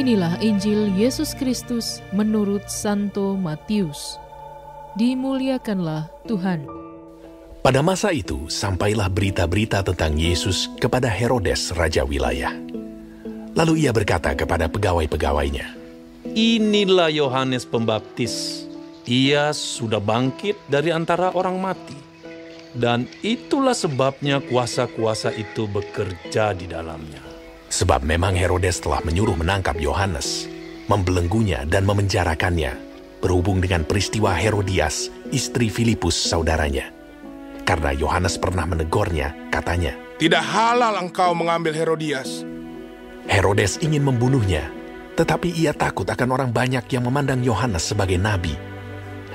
Inilah Injil Yesus Kristus menurut Santo Matius. Dimuliakanlah Tuhan. Pada masa itu, sampailah berita-berita tentang Yesus kepada Herodes, raja wilayah. Lalu ia berkata kepada pegawai-pegawainya, "Inilah Yohanes Pembaptis. Ia sudah bangkit dari antara orang mati. Dan itulah sebabnya kuasa-kuasa itu bekerja di dalamnya." Sebab memang Herodes telah menyuruh menangkap Yohanes, membelenggunya dan memenjarakannya, berhubung dengan peristiwa Herodias, istri Filipus saudaranya. Karena Yohanes pernah menegurnya, katanya, "Tidak halal engkau mengambil Herodias." Herodes ingin membunuhnya, tetapi ia takut akan orang banyak yang memandang Yohanes sebagai nabi.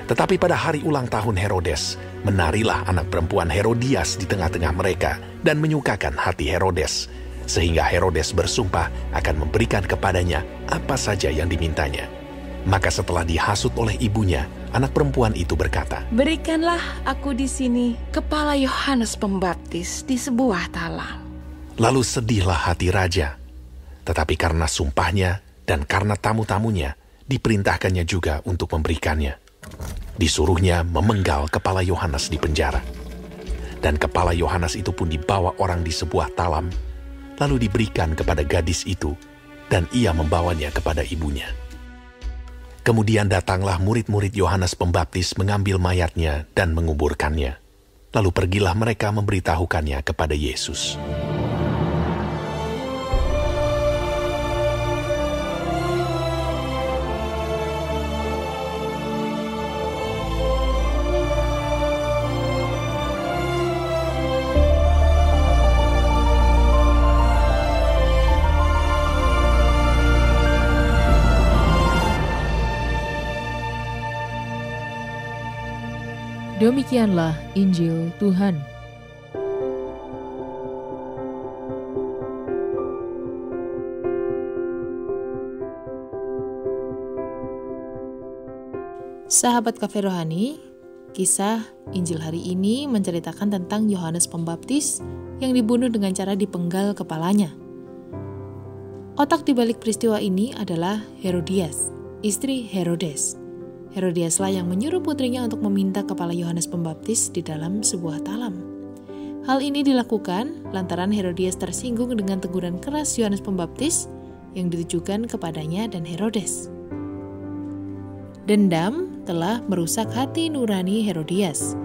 Tetapi pada hari ulang tahun Herodes, menarilah anak perempuan Herodias di tengah-tengah mereka dan menyukakan hati Herodes, sehingga Herodes bersumpah akan memberikan kepadanya apa saja yang dimintanya. Maka setelah dihasut oleh ibunya, anak perempuan itu berkata, "Berikanlah aku di sini kepala Yohanes Pembaptis di sebuah talam." Lalu sedihlah hati raja. Tetapi karena sumpahnya dan karena tamu-tamunya, diperintahkannya juga untuk memberikannya. Disuruhnya memenggal kepala Yohanes di penjara. Dan kepala Yohanes itu pun dibawa orang di sebuah talam, lalu diberikan kepada gadis itu, dan ia membawanya kepada ibunya. Kemudian datanglah murid-murid Yohanes Pembaptis mengambil mayatnya dan menguburkannya. Lalu pergilah mereka memberitahukannya kepada Yesus. Demikianlah Injil Tuhan. Sahabat Cafe Rohani, kisah Injil hari ini menceritakan tentang Yohanes Pembaptis yang dibunuh dengan cara dipenggal kepalanya. Otak di balik peristiwa ini adalah Herodias, istri Herodes. Herodiaslah yang menyuruh putrinya untuk meminta kepala Yohanes Pembaptis di dalam sebuah talam. Hal ini dilakukan lantaran Herodias tersinggung dengan teguran keras Yohanes Pembaptis yang ditujukan kepadanya dan Herodes. Dendam telah merusak hati nurani Herodias.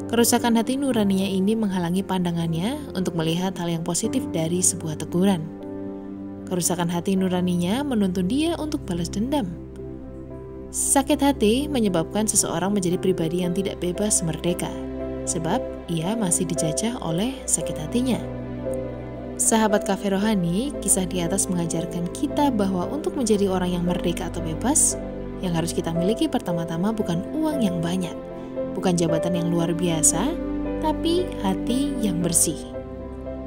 Kerusakan hati nuraninya ini menghalangi pandangannya untuk melihat hal yang positif dari sebuah teguran. Kerusakan hati nuraninya menuntun dia untuk balas dendam. Sakit hati menyebabkan seseorang menjadi pribadi yang tidak bebas merdeka, sebab ia masih dijajah oleh sakit hatinya. Sahabat Cafe Rohani, kisah di atas mengajarkan kita bahwa untuk menjadi orang yang merdeka atau bebas, yang harus kita miliki pertama-tama bukan uang yang banyak, bukan jabatan yang luar biasa, tapi hati yang bersih.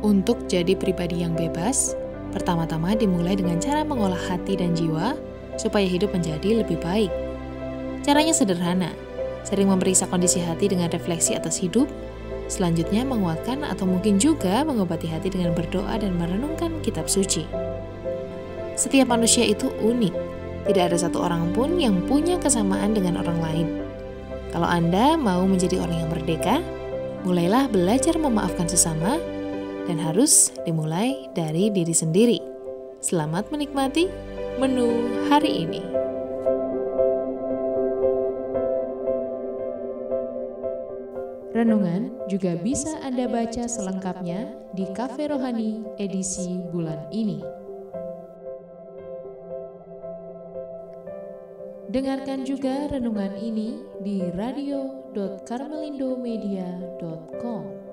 Untuk jadi pribadi yang bebas, pertama-tama dimulai dengan cara mengolah hati dan jiwa, supaya hidup menjadi lebih baik. Caranya sederhana, sering memeriksa kondisi hati dengan refleksi atas hidup, selanjutnya menguatkan atau mungkin juga mengobati hati dengan berdoa dan merenungkan kitab suci. Setiap manusia itu unik, tidak ada satu orang pun yang punya kesamaan dengan orang lain. Kalau Anda mau menjadi orang yang merdeka, mulailah belajar memaafkan sesama, dan harus dimulai dari diri sendiri. Selamat menikmati menu hari ini. Renungan juga bisa Anda baca selengkapnya di Cafe Rohani edisi bulan ini. Dengarkan juga renungan ini di radio.karmelindomedia.com.